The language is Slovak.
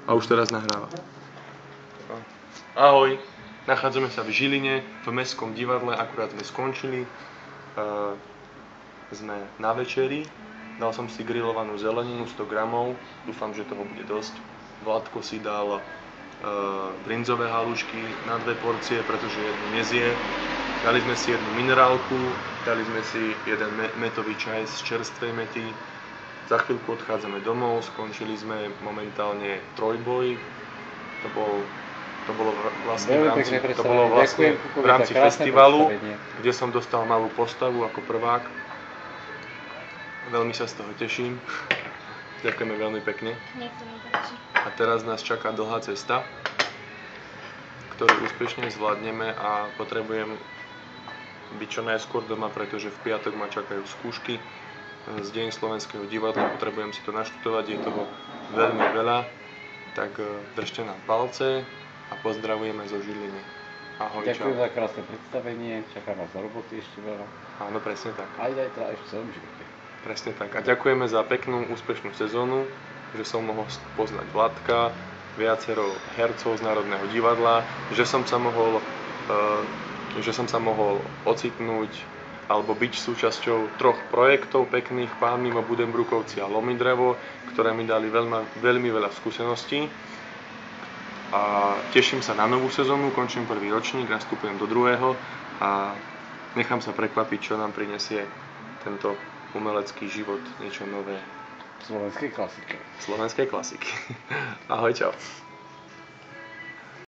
A už teraz nahráva. Ahoj, nachádzame sa v Žiline, v Mestskom divadle, akurát sme skončili. Sme na večeri, dal som si grillovanú zeleninu 100 gramov, dúfam, že toho bude dosť. Vládko si dal brinzové halušky na 2 porcie, pretože jednu nezie. Dali sme si jednu minerálku, dali sme si jeden metový čaj z čerstvej mety. Za chvíľku odchádzame domov, skončili sme momentálne trojboj. To bolo vlastne v rámci festivalu, kde som dostal malú postavu ako prvák. Veľmi sa z toho teším. Ďakujeme veľmi pekne. A teraz nás čaká dlhá cesta, ktorú úspešne zvládneme a potrebujem byť čo najskôr doma, pretože v piatok ma čakajú skúšky z Deň Slovenského divadla. Potrebujem si to naštudovať, je toho veľmi veľa. Tak držte nám palce a pozdravujeme zo Žiliny. Ahoj, ďakujem za krásne predstavenie, čaká vás do roboty ešte veľa. Áno, presne tak. Aj teda ešte v celom živote. Presne tak. A ďakujeme za peknú, úspešnú sezónu, že som mohol poznať Vládka, viacero hercov z Národného divadla, že som sa mohol ocitnúť alebo byť súčasťou 3 projektov pekných, Pán mimo Budembrukovci a Lomidrevo, ktoré mi dali veľmi veľa skúseností. A teším sa na novú sezónu, končím 1. ročník, nastupujem do 2. a nechám sa prekvapiť, čo nám prinesie tento umelecký život, niečo nové. Slovenskej klasiky. Slovenskej klasiky. Ahoj, čau.